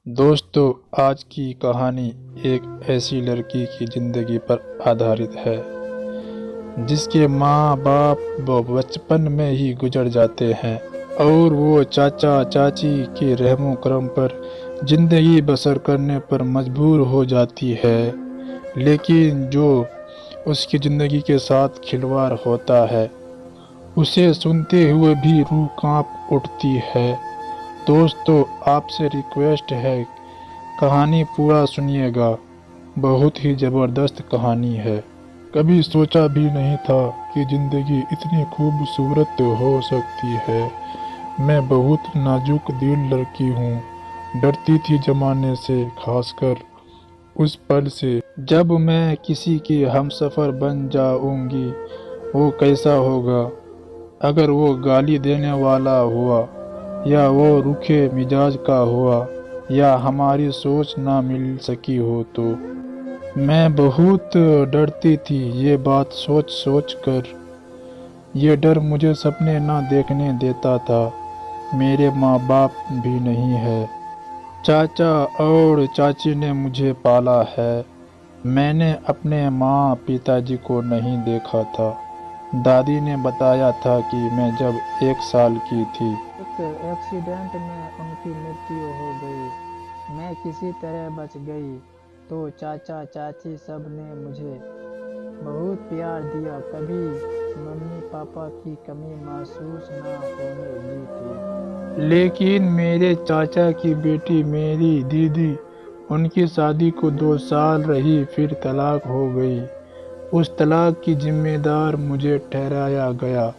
दोस्तों, आज की कहानी एक ऐसी लड़की की ज़िंदगी पर आधारित है जिसके माँ बाप बचपन में ही गुजर जाते हैं और वो चाचा चाची के रहमो करम पर ज़िंदगी बसर करने पर मजबूर हो जाती है। लेकिन जो उसकी ज़िंदगी के साथ खिलवाड़ होता है उसे सुनते हुए भी रूह कांप उठती है। दोस्तों, आपसे रिक्वेस्ट है, कहानी पूरा सुनिएगा। बहुत ही ज़बरदस्त कहानी है। कभी सोचा भी नहीं था कि ज़िंदगी इतनी खूबसूरत हो सकती है। मैं बहुत नाजुक दिल लड़की हूँ। डरती थी ज़माने से, खासकर उस पल से जब मैं किसी की हमसफ़र बन जाऊंगी। वो कैसा होगा अगर वो गाली देने वाला हुआ, या वो रूखे मिजाज का हुआ, या हमारी सोच ना मिल सकी हो तो। मैं बहुत डरती थी ये बात सोच सोच कर। ये डर मुझे सपने ना देखने देता था। मेरे माँ बाप भी नहीं है। चाचा और चाची ने मुझे पाला है। मैंने अपने माँ पिताजी को नहीं देखा था। दादी ने बताया था कि मैं जब 1 साल की थी एक एक्सीडेंट में उनकी मृत्यु हो गई। मैं किसी तरह बच गई। तो चाचा चाची सब ने मुझे बहुत प्यार दिया, कभी मम्मी पापा की कमी महसूस ना होने दी थी। लेकिन मेरे चाचा की बेटी मेरी दीदी, उनकी शादी को 2 साल रही फिर तलाक हो गई। उस तलाक की जिम्मेदार मुझे ठहराया गया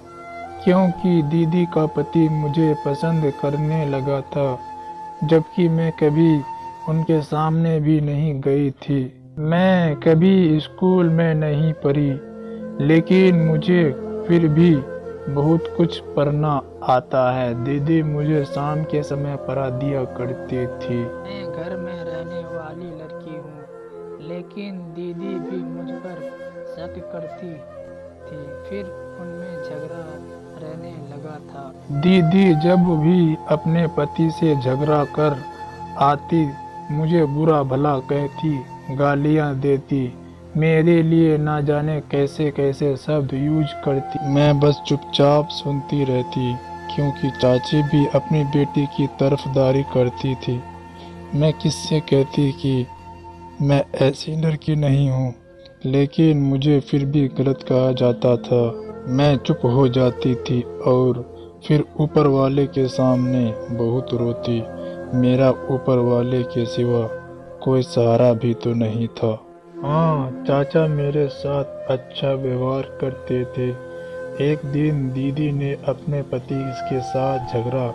क्योंकि दीदी का पति मुझे पसंद करने लगा था, जबकि मैं कभी उनके सामने भी नहीं गई थी। मैं कभी स्कूल में नहीं पढ़ी, लेकिन मुझे फिर भी बहुत कुछ पढ़ना आता है। दीदी मुझे शाम के समय पढ़ा दिया करती थी। मैं घर में रहने वाली लड़की हूँ, लेकिन दीदी भी मुझ पर शक करती थी। फिर उनमें झगड़ा रहने लगा था। दीदी जब भी अपने पति से झगड़ा कर आती, मुझे बुरा भला कहती, गालियां देती, मेरे लिए ना जाने कैसे कैसे शब्द यूज करती। मैं बस चुपचाप सुनती रहती क्योंकि चाची भी अपनी बेटी की तरफदारी करती थी। मैं किससे कहती कि मैं ऐसी लड़की नहीं हूँ, लेकिन मुझे फिर भी गलत कहा जाता था। मैं चुप हो जाती थी और फिर ऊपर वाले के सामने बहुत रोती। मेरा ऊपर वाले के सिवा कोई सहारा भी तो नहीं था। हाँ, चाचा मेरे साथ अच्छा व्यवहार करते थे। एक दिन दीदी ने अपने पति के साथ झगड़ा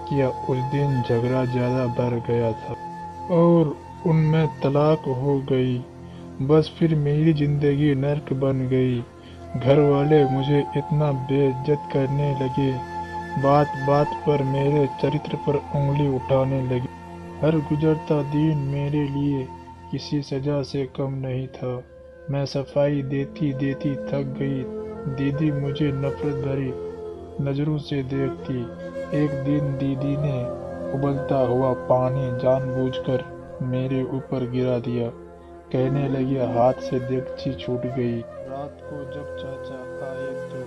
किया। उस दिन झगड़ा ज़्यादा बढ़ गया था और उनमें तलाक हो गई। बस फिर मेरी ज़िंदगी नर्क बन गई। घर वाले मुझे इतना बेइज्जत करने लगे, बात बात पर मेरे चरित्र पर उंगली उठाने लगे। हर गुजरता दिन मेरे लिए किसी सजा से कम नहीं था। मैं सफाई देती देती थक गई। दीदी मुझे नफरत भरी नज़रों से देखती। एक दिन दीदी ने उबलता हुआ पानी जानबूझकर मेरे ऊपर गिरा दिया। कहने लगी, हाथ से देगची छूट गई। रात को जब चाचा आए तो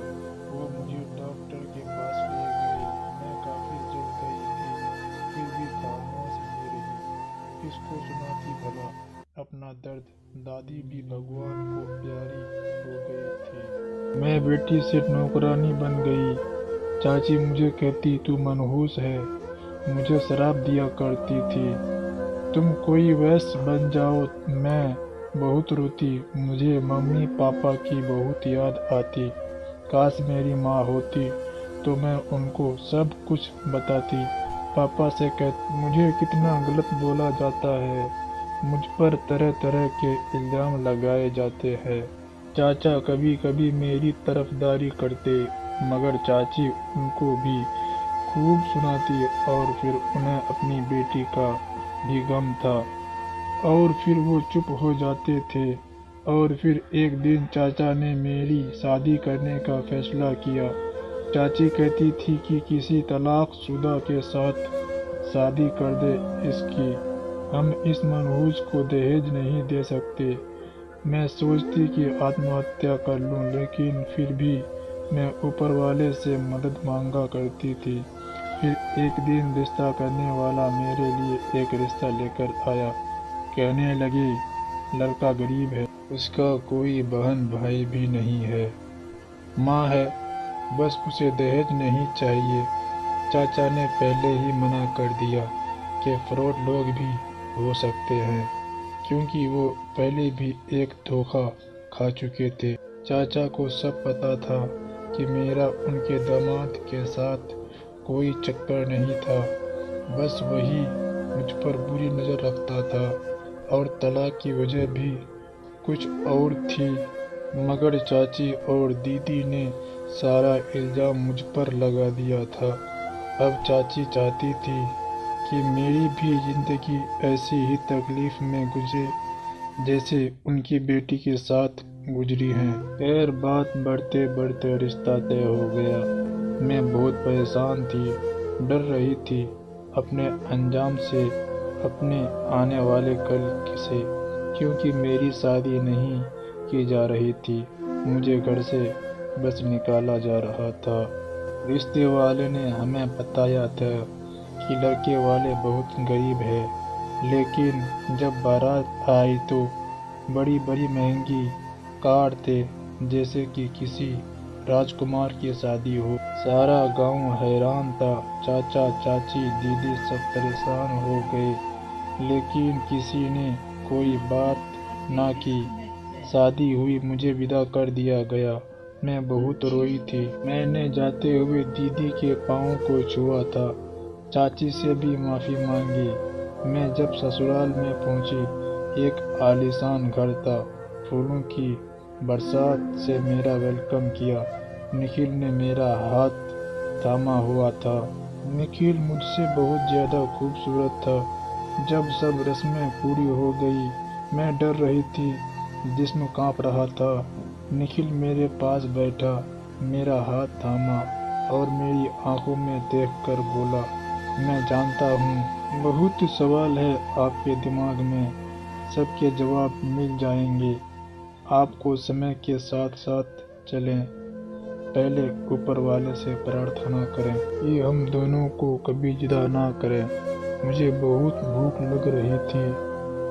वो मुझे डॉक्टर के पास ले गए। मैं काफी जल गई थी, फिर भी खामोश नहीं रही। किसको सुनाती भला अपना दर्द। दादी भी भगवान को प्यारी हो गई थी। मैं बेटी से नौकरानी बन गई। चाची मुझे कहती, तू मनहूस है। मुझे शराब दिया करती थी, तुम कोई वैश्य बन जाओ। मैं बहुत रोती। मुझे मम्मी पापा की बहुत याद आती। काश मेरी माँ होती तो मैं उनको सब कुछ बताती। पापा से मुझे कितना गलत बोला जाता है। मुझ पर तरह तरह के इल्ज़ाम लगाए जाते हैं। चाचा कभी कभी मेरी तरफदारी करते, मगर चाची उनको भी खूब सुनाती और फिर उन्हें अपनी बेटी का भी गम था और फिर वो चुप हो जाते थे। और फिर एक दिन चाचा ने मेरी शादी करने का फैसला किया। चाची कहती थी कि किसी तलाकशुदा के साथ शादी कर दे इसकी। हम इस मनहूस को दहेज नहीं दे सकते। मैं सोचती कि आत्महत्या कर लूं, लेकिन फिर भी मैं ऊपर वाले से मदद मांगा करती थी। फिर एक दिन रिश्ता करने वाला मेरे लिए एक रिश्ता लेकर आया। कहने लगे, लड़का गरीब है, उसका कोई बहन भाई भी नहीं है, माँ है, बस उसे दहेज नहीं चाहिए। चाचा ने पहले ही मना कर दिया कि फ्रॉड लोग भी हो सकते हैं, क्योंकि वो पहले भी एक धोखा खा चुके थे। चाचा को सब पता था कि मेरा उनके दामाद के साथ कोई चक्कर नहीं था, बस वही मुझ पर बुरी नज़र रखता था, और तलाक की वजह भी कुछ और थी। मगर चाची और दीदी ने सारा इल्ज़ाम मुझ पर लगा दिया था। अब चाची चाहती थी कि मेरी भी ज़िंदगी ऐसी ही तकलीफ़ में गुजरे जैसे उनकी बेटी के साथ गुजरी है। खैर, बात बढ़ते बढ़ते रिश्ता तय हो गया। मैं बहुत परेशान थी, डर रही थी अपने अंजाम से, अपने आने वाले कल से, क्योंकि मेरी शादी नहीं की जा रही थी, मुझे घर से बस निकाला जा रहा था। रिश्ते वाले ने हमें बताया था कि लड़के वाले बहुत गरीब है, लेकिन जब बारात आई तो बड़ी बड़ी महंगी कार थे, जैसे कि किसी राजकुमार की शादी हो। सारा गांव हैरान था, चाचा चाची दीदी सब परेशान हो गए, लेकिन किसी ने कोई बात ना की। शादी हुई, मुझे विदा कर दिया गया। मैं बहुत रोई थी। मैंने जाते हुए दीदी के पाँव को छुआ था, चाची से भी माफ़ी मांगी। मैं जब ससुराल में पहुंची, एक आलीशान घर था, फूलों की बरसात से मेरा वेलकम किया। निखिल ने मेरा हाथ थामा हुआ था। निखिल मुझसे बहुत ज़्यादा खूबसूरत था। जब सब रस्में पूरी हो गई, मैं डर रही थी, जिस्म कांप रहा था। निखिल मेरे पास बैठा, मेरा हाथ थामा और मेरी आंखों में देखकर बोला, मैं जानता हूँ बहुत सवाल है आपके दिमाग में, सबके जवाब मिल जाएंगे। आपको समय के साथ साथ चलें, पहले ऊपर वाले से प्रार्थना करें कि हम दोनों को कभी जुदा ना करें। मुझे बहुत भूख लग रही थी,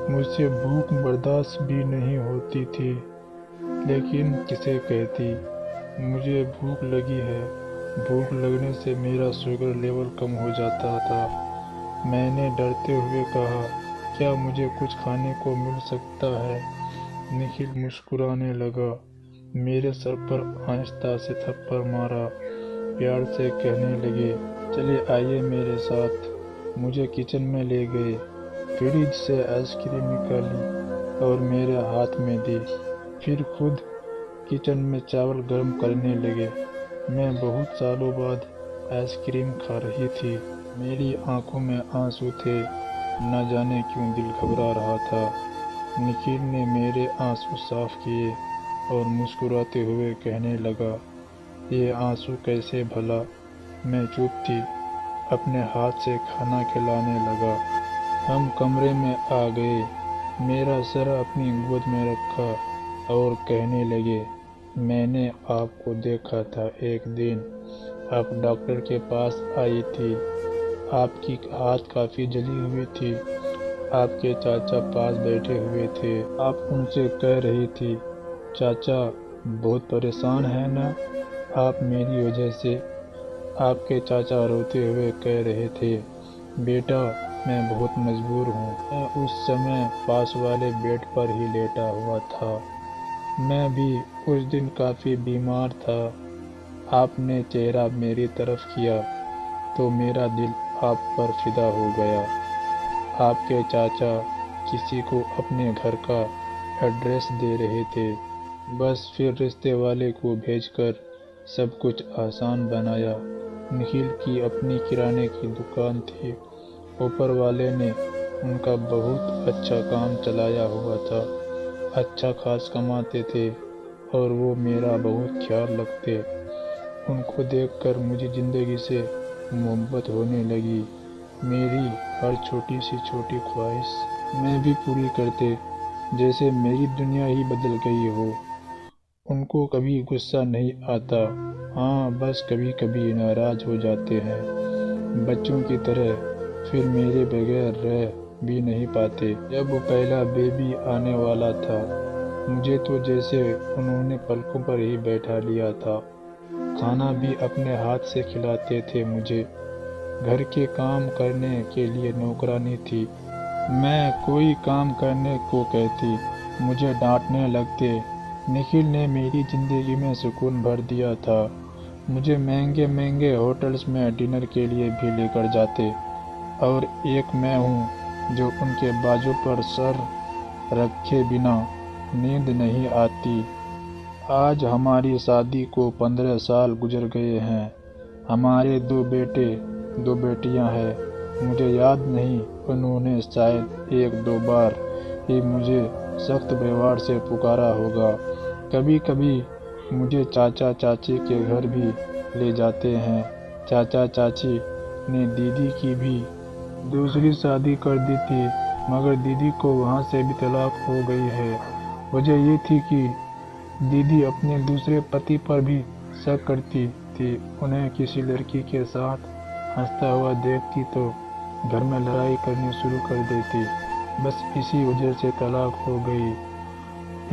मुझसे भूख बर्दाश्त भी नहीं होती थी, लेकिन किसे कहती, मुझे भूख लगी है। भूख लगने से मेरा शुगर लेवल कम हो जाता था। मैंने डरते हुए कहा, क्या मुझे कुछ खाने को मिल सकता है? निखिल मुस्कुराने लगा, मेरे सर पर आहिस्ता से थप्पड़ मारा, प्यार से कहने लगे, चले आइए मेरे साथ। मुझे किचन में ले गए, फ्रिज से आइसक्रीम निकाली और मेरे हाथ में दी, फिर खुद किचन में चावल गर्म करने लगे। मैं बहुत सालों बाद आइसक्रीम खा रही थी, मेरी आंखों में आंसू थे, न जाने क्यों दिल घबरा रहा था। निखिल ने मेरे आंसू साफ किए और मुस्कुराते हुए कहने लगा, ये आंसू कैसे भला? मैं चुप थी, अपने हाथ से खाना खिलाने लगा। हम कमरे में आ गए, मेरा सर अपनी गोद में रखा और कहने लगे, मैंने आपको देखा था एक दिन, आप डॉक्टर के पास आई थी, आपकी हाथ काफ़ी जली हुई थी, आपके चाचा पास बैठे हुए थे, आप उनसे कह रही थी, चाचा बहुत परेशान है ना आप मेरी वजह से? आपके चाचा रोते हुए कह रहे थे, बेटा मैं बहुत मजबूर हूँ। मैं उस समय पास वाले बेड पर ही लेटा हुआ था, मैं भी उस दिन काफ़ी बीमार था। आपने चेहरा मेरी तरफ किया तो मेरा दिल आप पर फिदा हो गया। आपके चाचा किसी को अपने घर का एड्रेस दे रहे थे, बस फिर रिश्ते वाले को भेजकर सब कुछ आसान बनाया। निखिल की अपनी किराने की दुकान थी, ऊपर वाले ने उनका बहुत अच्छा काम चलाया हुआ था, अच्छा खास कमाते थे और वो मेरा बहुत ख्याल रखते। उनको देखकर मुझे ज़िंदगी से मोहब्बत होने लगी। मेरी हर छोटी सी छोटी ख्वाहिश मैं भी पूरी करते, जैसे मेरी दुनिया ही बदल गई हो। उनको कभी गुस्सा नहीं आता, हाँ बस कभी कभी नाराज हो जाते हैं बच्चों की तरह, फिर मेरे बगैर रह भी नहीं पाते। जब वो पहला बेबी आने वाला था, मुझे तो जैसे उन्होंने पलकों पर ही बैठा लिया था। खाना भी अपने हाथ से खिलाते थे मुझे, घर के काम करने के लिए नौकरानी थी। मैं कोई काम करने को कहती, मुझे डांटने लगते। निखिल ने मेरी ज़िंदगी में सुकून भर दिया था। मुझे महंगे महंगे होटल्स में डिनर के लिए भी लेकर जाते। और एक मैं हूँ जो उनके बाजू पर सर रखे बिना नींद नहीं आती। आज हमारी शादी को 15 साल गुजर गए हैं। हमारे 2 बेटे 2 बेटियां हैं। मुझे याद नहीं, उन्होंने शायद 1-2 बार ही मुझे सख्त व्यवहार से पुकारा होगा। कभी कभी मुझे चाचा चाची के घर भी ले जाते हैं। चाचा चाची ने दीदी की भी दूसरी शादी कर दी थी, मगर दीदी को वहाँ से भी तलाक हो गई है। वजह ये थी कि दीदी अपने दूसरे पति पर भी शक करती थी। उन्हें किसी लड़की के साथ हंसता हुआ देखती तो घर में लड़ाई करनी शुरू कर देती। बस इसी वजह से तलाक हो गई।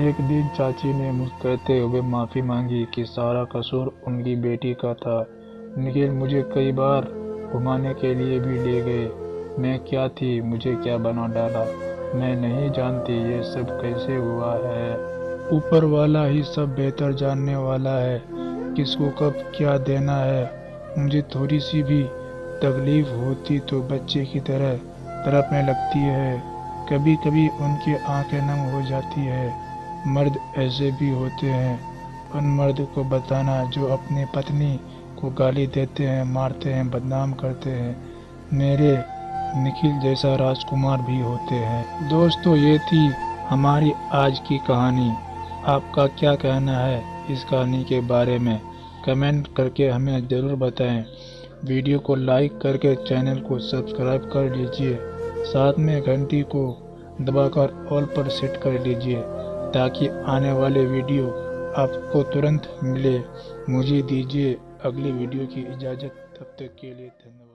एक दिन चाची ने मुझसे कहते हुए माफ़ी मांगी कि सारा कसूर उनकी बेटी का था। निखिल मुझे कई बार घुमाने के लिए भी ले गए। मैं क्या थी, मुझे क्या बना डाला, मैं नहीं जानती ये सब कैसे हुआ है। ऊपर वाला ही सब बेहतर जानने वाला है, किसको कब क्या देना है। मुझे थोड़ी सी भी तकलीफ होती तो बच्चे की तरह तड़पने लगती है। कभी कभी उनकी आंखें नम हो जाती है। मर्द ऐसे भी होते हैं। उन मर्द को बताना जो अपनी पत्नी को गाली देते हैं, मारते हैं, बदनाम करते हैं। मेरे निखिल जैसा राजकुमार भी होते हैं। दोस्तों, ये थी हमारी आज की कहानी। आपका क्या कहना है इस कहानी के बारे में? कमेंट करके हमें ज़रूर बताएं। वीडियो को लाइक करके चैनल को सब्सक्राइब कर लीजिए। साथ में घंटी को दबाकर ऑल पर सेट कर लीजिए ताकि आने वाले वीडियो आपको तुरंत मिले। मुझे दीजिए अगली वीडियो की इजाज़त, तब तक के लिए धन्यवाद।